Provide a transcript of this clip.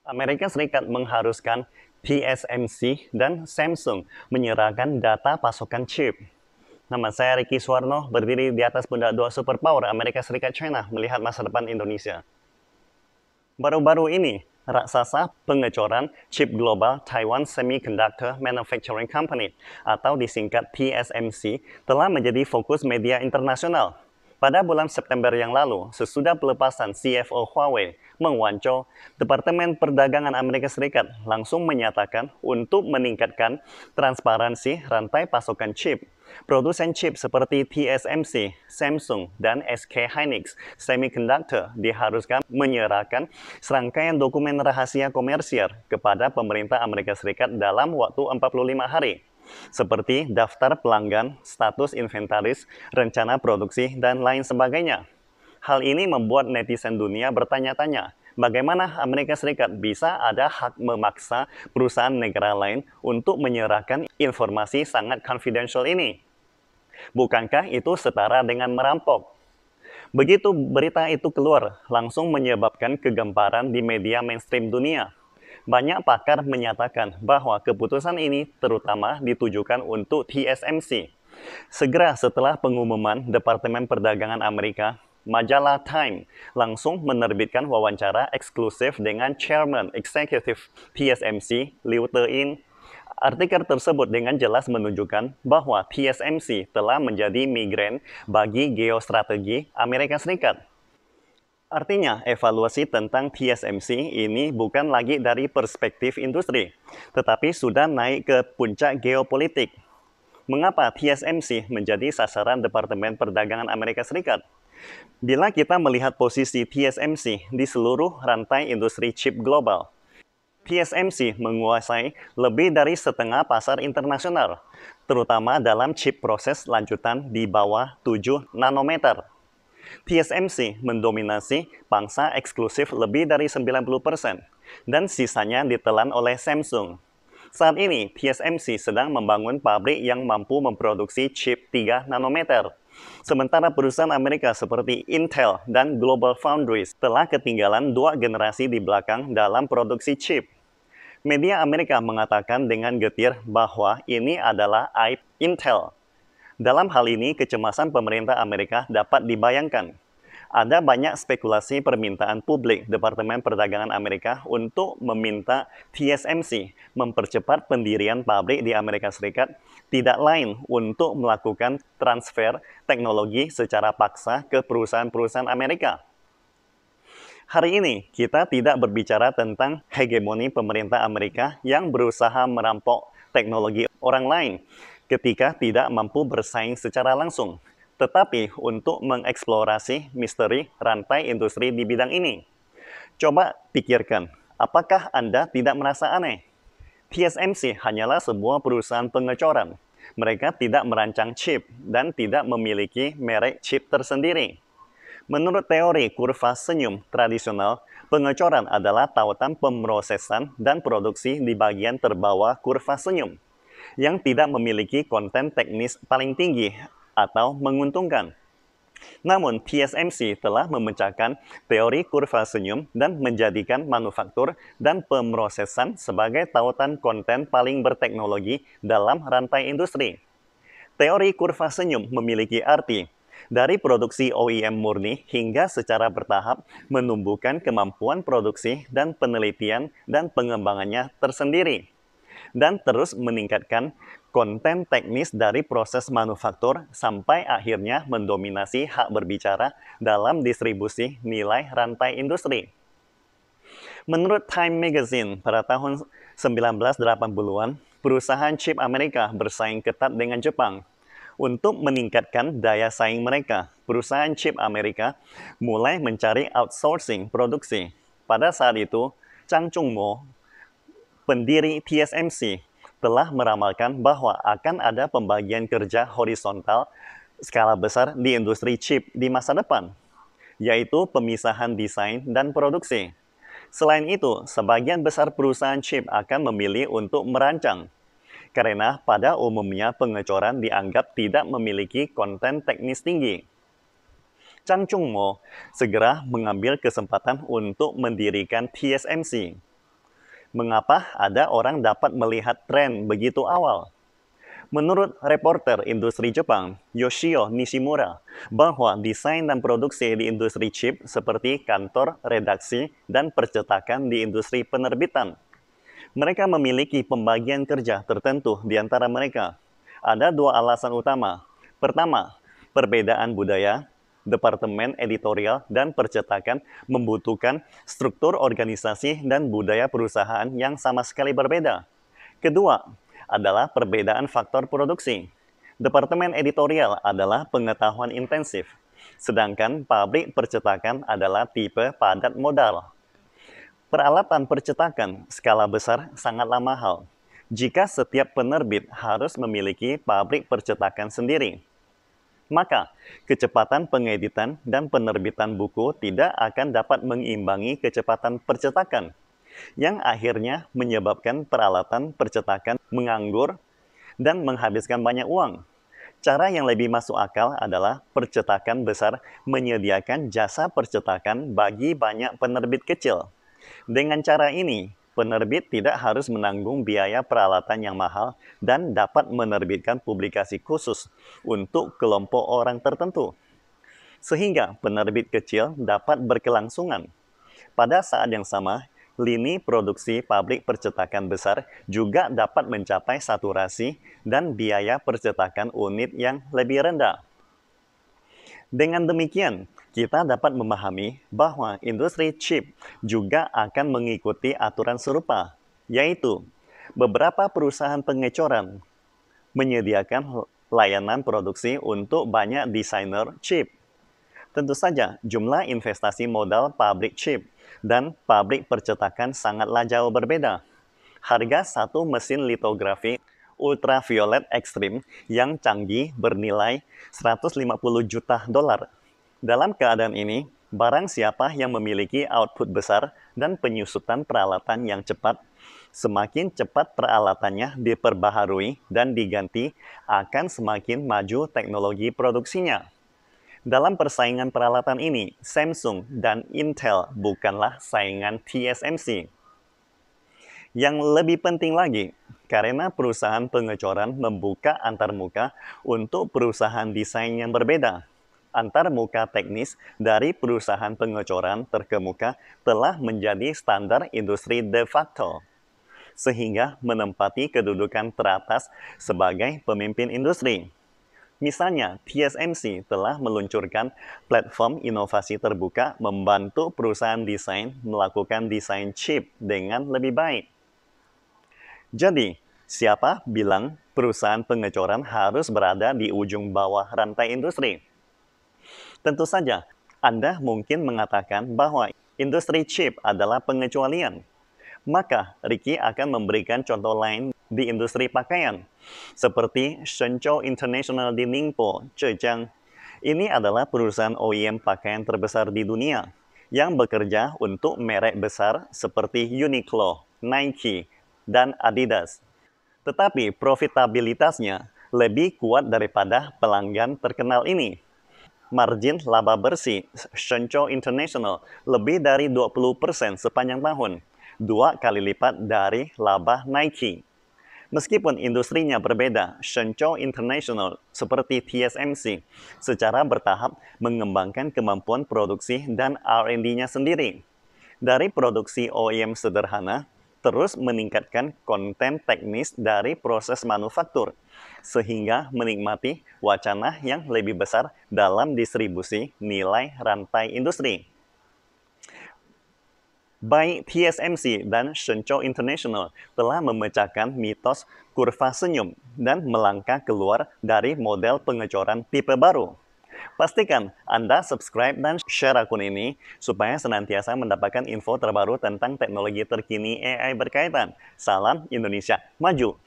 Amerika Serikat mengharuskan TSMC dan Samsung menyerahkan data pasokan chip. Nama saya Ricky Suwarno, berdiri di atas pundak dua superpower Amerika Serikat China melihat masa depan Indonesia. Baru-baru ini, raksasa pengecoran chip global Taiwan Semiconductor Manufacturing Company atau disingkat TSMC telah menjadi fokus media internasional. Pada bulan September yang lalu, sesudah pelepasan CFO Huawei, Meng Wanzhou, Departemen Perdagangan Amerika Serikat langsung menyatakan untuk meningkatkan transparansi rantai pasokan chip. Produsen chip seperti TSMC, Samsung, dan SK Hynix Semiconductor diharuskan menyerahkan serangkaian dokumen rahasia komersial kepada pemerintah Amerika Serikat dalam waktu 45 hari. Seperti daftar pelanggan, status inventaris, rencana produksi, dan lain sebagainya. Hal ini membuat netizen dunia bertanya-tanya, bagaimana Amerika Serikat bisa ada hak memaksa perusahaan negara lain untuk menyerahkan informasi sangat confidential ini? Bukankah itu setara dengan merampok? Begitu berita itu keluar, langsung menyebabkan kegemparan di media mainstream dunia. Banyak pakar menyatakan bahwa keputusan ini terutama ditujukan untuk TSMC. Segera setelah pengumuman Departemen Perdagangan Amerika, majalah Time langsung menerbitkan wawancara eksklusif dengan Chairman Eksekutif TSMC, Liu Te-in. Artikel tersebut dengan jelas menunjukkan bahwa TSMC telah menjadi migran bagi geostrategi Amerika Serikat. Artinya, evaluasi tentang TSMC ini bukan lagi dari perspektif industri, tetapi sudah naik ke puncak geopolitik. Mengapa TSMC menjadi sasaran Departemen Perdagangan Amerika Serikat? Bila kita melihat posisi TSMC di seluruh rantai industri chip global, TSMC menguasai lebih dari setengah pasar internasional, terutama dalam chip proses lanjutan di bawah 7 nanometer. TSMC mendominasi pangsa eksklusif lebih dari 90%, dan sisanya ditelan oleh Samsung. Saat ini, TSMC sedang membangun pabrik yang mampu memproduksi chip 3 nanometer. Sementara perusahaan Amerika seperti Intel dan Global Foundries telah ketinggalan 2 generasi di belakang dalam produksi chip. Media Amerika mengatakan dengan getir bahwa ini adalah aib Intel. Dalam hal ini, kecemasan pemerintah Amerika dapat dibayangkan. Ada banyak spekulasi permintaan publik Departemen Perdagangan Amerika untuk meminta TSMC mempercepat pendirian pabrik di Amerika Serikat, tidak lain untuk melakukan transfer teknologi secara paksa ke perusahaan-perusahaan Amerika. Hari ini, kita tidak berbicara tentang hegemoni pemerintah Amerika yang berusaha merampok teknologi orang lain ketika tidak mampu bersaing secara langsung, tetapi untuk mengeksplorasi misteri rantai industri di bidang ini. Coba pikirkan, apakah Anda tidak merasa aneh? TSMC hanyalah sebuah perusahaan pengecoran. Mereka tidak merancang chip dan tidak memiliki merek chip tersendiri. Menurut teori kurva senyum tradisional, pengecoran adalah tautan pemrosesan dan produksi di bagian terbawah kurva senyum yang tidak memiliki konten teknis paling tinggi atau menguntungkan. Namun, TSMC telah memecahkan teori kurva senyum dan menjadikan manufaktur dan pemrosesan sebagai tautan konten paling berteknologi dalam rantai industri. Teori kurva senyum memiliki arti dari produksi OEM murni hingga secara bertahap menumbuhkan kemampuan produksi dan penelitian dan pengembangannya tersendiri, dan terus meningkatkan konten teknis dari proses manufaktur sampai akhirnya mendominasi hak berbicara dalam distribusi nilai rantai industri. Menurut Time Magazine pada tahun 1980-an, perusahaan chip Amerika bersaing ketat dengan Jepang. Untuk meningkatkan daya saing mereka, perusahaan chip Amerika mulai mencari outsourcing produksi. Pada saat itu, Chang Chung-mo, pendiri TSMC, telah meramalkan bahwa akan ada pembagian kerja horizontal skala besar di industri chip di masa depan, yaitu pemisahan desain dan produksi. Selain itu, sebagian besar perusahaan chip akan memilih untuk merancang, karena pada umumnya pengecoran dianggap tidak memiliki konten teknis tinggi. Chang Chung-mo segera mengambil kesempatan untuk mendirikan TSMC. Mengapa ada orang dapat melihat tren begitu awal? Menurut reporter industri Jepang, Yoshio Nishimura, bahwa desain dan produksi di industri chip seperti kantor, redaksi, dan percetakan di industri penerbitan. Mereka memiliki pembagian kerja tertentu di antara mereka. Ada dua alasan utama. Pertama, perbedaan budaya. Departemen editorial dan percetakan membutuhkan struktur organisasi dan budaya perusahaan yang sama sekali berbeda. Kedua, adalah perbedaan faktor produksi. Departemen editorial adalah pengetahuan intensif, sedangkan pabrik percetakan adalah tipe padat modal. Peralatan percetakan skala besar sangatlah mahal. Jika setiap penerbit harus memiliki pabrik percetakan sendiri, maka kecepatan pengeditan dan penerbitan buku tidak akan dapat mengimbangi kecepatan percetakan, yang akhirnya menyebabkan peralatan percetakan menganggur dan menghabiskan banyak uang. Cara yang lebih masuk akal adalah percetakan besar menyediakan jasa percetakan bagi banyak penerbit kecil. Dengan cara ini, penerbit tidak harus menanggung biaya peralatan yang mahal dan dapat menerbitkan publikasi khusus untuk kelompok orang tertentu. Sehingga penerbit kecil dapat berkelangsungan. Pada saat yang sama, lini produksi pabrik percetakan besar juga dapat mencapai saturasi dan biaya percetakan unit yang lebih rendah. Dengan demikian, kita dapat memahami bahwa industri chip juga akan mengikuti aturan serupa, yaitu beberapa perusahaan pengecoran menyediakan layanan produksi untuk banyak desainer chip. Tentu saja, jumlah investasi modal pabrik chip dan pabrik percetakan sangatlah jauh berbeda. Harga satu mesin litografi ultraviolet ekstrim yang canggih bernilai 150 juta dolar. Dalam keadaan ini, barang siapa yang memiliki output besar dan penyusutan peralatan yang cepat, semakin cepat peralatannya diperbaharui dan diganti, akan semakin maju teknologi produksinya. Dalam persaingan peralatan ini, Samsung dan Intel bukanlah saingan TSMC. Yang lebih penting lagi, karena perusahaan pengecoran membuka antarmuka untuk perusahaan desain yang berbeda. Antarmuka teknis dari perusahaan pengecoran terkemuka telah menjadi standar industri de facto, sehingga menempati kedudukan teratas sebagai pemimpin industri. Misalnya, TSMC telah meluncurkan platform inovasi terbuka membantu perusahaan desain melakukan desain chip dengan lebih baik. Jadi, siapa bilang perusahaan pengecoran harus berada di ujung bawah rantai industri? Tentu saja, Anda mungkin mengatakan bahwa industri chip adalah pengecualian. Maka, Ricky akan memberikan contoh lain di industri pakaian, seperti Shenzhou International di Ningbo, Zhejiang. Ini adalah perusahaan OEM pakaian terbesar di dunia yang bekerja untuk merek besar seperti Uniqlo, Nike, dan Adidas. Tetapi profitabilitasnya lebih kuat daripada pelanggan terkenal ini. Margin laba bersih Shenzhou International lebih dari 20% sepanjang tahun, 2 kali lipat dari laba Nike. Meskipun industrinya berbeda, Shenzhou International seperti TSMC secara bertahap mengembangkan kemampuan produksi dan R&D-nya sendiri. Dari produksi OEM sederhana, terus meningkatkan konten teknis dari proses manufaktur, sehingga menikmati wacana yang lebih besar dalam distribusi nilai rantai industri. Baik TSMC dan Shenzhou International telah memecahkan mitos kurva senyum dan melangkah keluar dari model pengecoran tipe baru. Pastikan Anda subscribe dan share akun ini supaya senantiasa mendapatkan info terbaru tentang teknologi terkini AI berkaitan. Salam Indonesia Maju!